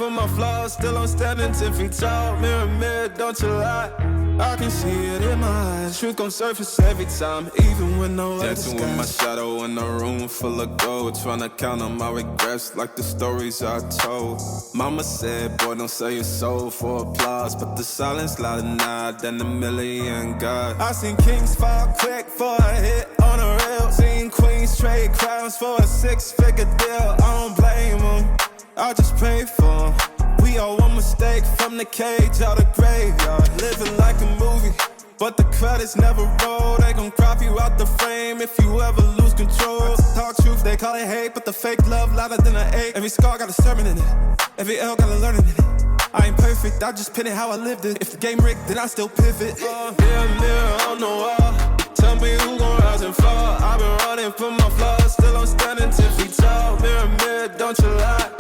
from my flaws, still I'm standing 10 feet tall. Mirror, mirror, don't you lie. I can see it in my eyes. Truth gon' surface every time, even when no other dancing with my shadow in a room full of gold, trying to count on my regrets like the stories I told. Mama said, boy, don't sell your soul for applause, but the silence louder now than a million gods. I seen kings fall quick for a hit on a reel. Seen queens trade crowns for a 6-figure deal. I don't blame them, I just pray for them. We all one mistake from the cage out of graveyard. Living like a movie, but the credits never roll. They gon' crop you out the frame if you ever lose control. Talk truth, they call it hate, but the fake love louder than an 8. Every scar got a sermon in it, every L got a learning in it. I ain't perfect, I just pin it how I lived it. If the game rigged, then I still pivot. Mirror, mirror on the wall, tell me who gon' rise and fall. I've been running from my flaws, still I'm standing 10 feet tall. Mirror, mirror, don't you lie.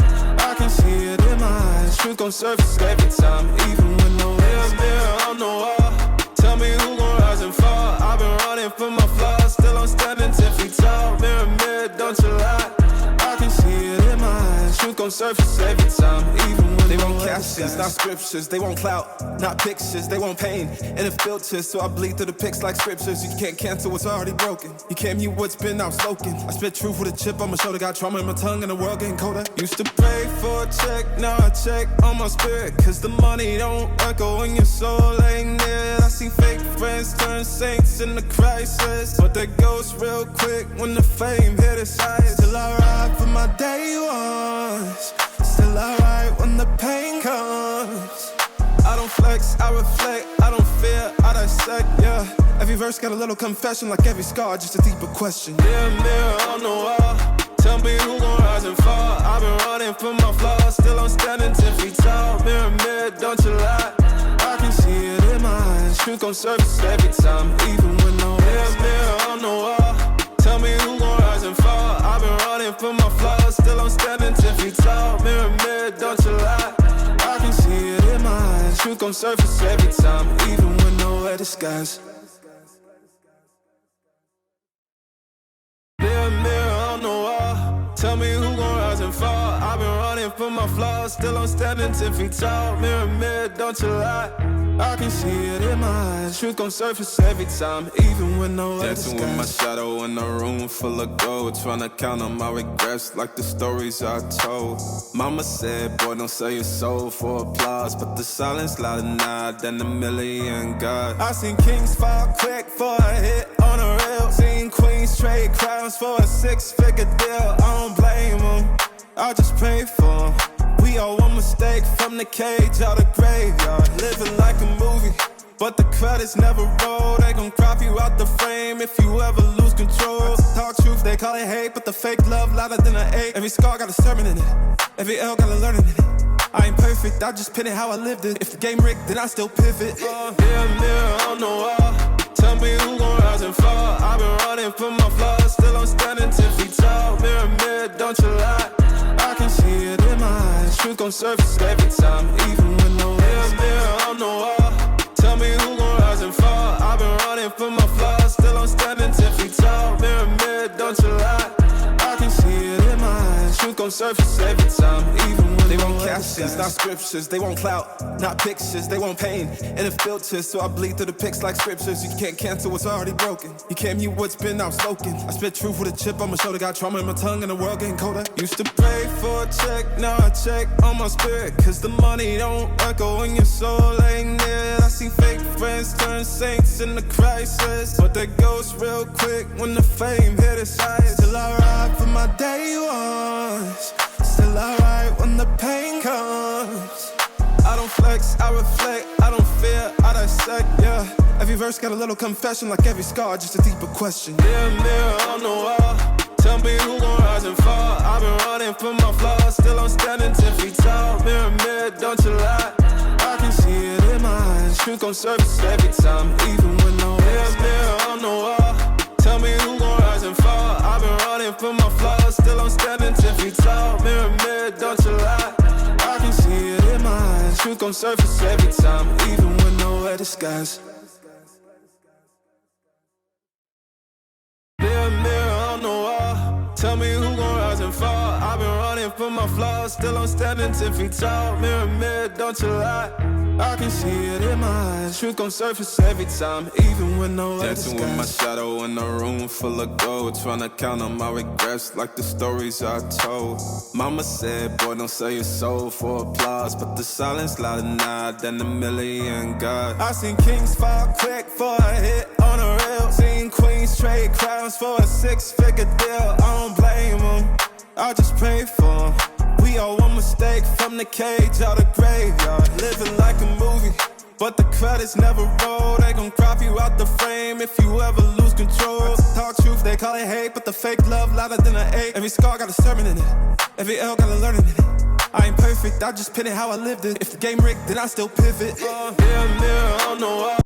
I can see it in my eyes. Truth gon' surface every time, even when no mirror, mirror on the wall, tell me who gon' rise and fall. I've been running from my flaws, still I'm standing 10 feet tall. Mirror, mirror, don't you lie. I can see it in my eyes. Truth gon' surface every time, even when they want captions, not scriptures. They want clout, not pictures. They want pain and it filters, so I bleed through the pics like scriptures. You can't cancel what's already broken. You can't mute what's been outspoken. I spit truth with a chip on my shoulder. Got trauma in my tongue and the world getting colder. Used to pray for a check, now I check on my spirit, cause the money don't echo when your soul ain't near. I see fake friends turn saints in the crisis, but they ghost real quick when the fame hit its highest. Still I ride for my day ones, still I ride when the pain comes. I don't flex, I reflect, I don't fear, I dissect, yeah. Every verse got a little confession, like every scar, just a deeper question. Mirror, mirror on the wall, tell me who gon' rise and fall. I've been running from my flaws, still I'm standing 10 feet tall. Mirror, mirror, don't you lie. I can see it in my eyes. Truth gon' surface every time, even when no mirror, mirror on the wall, tell me who gon' rise and fall. I've been running from my flaws, still I'm standing 10 feet tall. Mirror, mirror, don't you lie. I can see it in my eyes. Truth gon' surface every time, even when nowhere disguise. Mirror, mirror on the wall, tell me who gon' rise and fall. I've been running from my flaws, still I'm standing 10 feet tall. Mirror, mirror, don't you lie. I can see it in my eyes. Truth gon' surface every time, even when no other dancing with my shadow in a room full of gold, trying to count on my regrets like the stories I told. Mama said, boy, don't sell your soul for applause, but the silence louder now than a million gods. I seen kings fall quick for a hit on a reel. Seen queens trade crowns for a 6-figure deal. I don't blame them, I just pray for them. We all one mistake from the cage out of graveyard. Living like a movie, but the credits never roll. They gon' crop you out the frame if you ever lose control. Talk truth, they call it hate, but the fake love louder than an 8. Every scar got a sermon in it, every L got a learning in it. I ain't perfect, I just pin it how I lived it. If the game rigged, then I still pivot. Mirror, mirror on the wall, tell me who gon' rise and fall. I've been running from my flaws, still I'm standing 10 feet tall. Mirror, mirror, don't you lie. I can see it in my eyes. Truth gon' surface every time, even when no mirror, mirror on the wall, tell me who gon' rise and fall. I've been running from my flaws, still I'm standing 10 feet tall. Mirror, mirror, don't you lie. I can see it in my eyes. Truth gon' surface every time, even when they want captions, not scriptures. They want clout, not pictures. They want pain and it filters, so I bleed through the pics like scriptures. You can't cancel what's already broken. You can't mute what's been outspoken. I spit truth with a chip on my shoulder. Got trauma in my tongue and the world getting colder. Used to pray for a check, now I check on my spirit, cause the money don't echo when your soul ain't near. I see fake friends turn saints in the crisis, but they ghost real quick when the fame hit its highest. Still I ride for my day ones, still I ride when the pain comes. I don't flex, I reflect, I don't fear, I dissect, yeah. Every verse got a little confession, like every scar, just a deeper question. Mirror, mirror on the wall, tell me who gon' rise and fall. I've been running from my flaws, still I'm standing 10 feet tall. Mirror, mirror, don't you lie. I can see it in my eyes. Truth gon' surface every time, even when no mirror, mirror on the wall, tell me who gon' rise and fall. I've been running from my flaws, still I'm standing 10 feet tall. Mirror, mirror, don't you lie. I can see it in my eyes. Truth gon' surface every time, even when nowhere disguise. Mirror, mirror on the wall, tell me who gon' rise and fall. I've been running hiding from my flaws, still I'm standing 10 feet tall. Mirror, mirror, don't you lie. I can see it in my eyes. Truth gon' surface every time, even when no light is Dancing with my shadow in a room full of gold, tryna count on my regrets like the stories I told. Mama said, boy, don't sell your soul for applause, but the silence louder now than a million gods. I seen kings fall quick for a hit on a reel. Seen queens trade crowns for a 6-figure deal. I don't blame them, I just pray for them. We all one mistake from the cage out the graveyard. Living like a movie, but the credits never roll. They gon' crop you out the frame if you ever lose control. Talk truth, they call it hate, but the fake love louder than an 8. Every scar got a sermon in it, every L got a learning in it. I ain't perfect, I just pin it how I lived it. If the game rigged, then I still pivot. Mirror, mirror on the wall.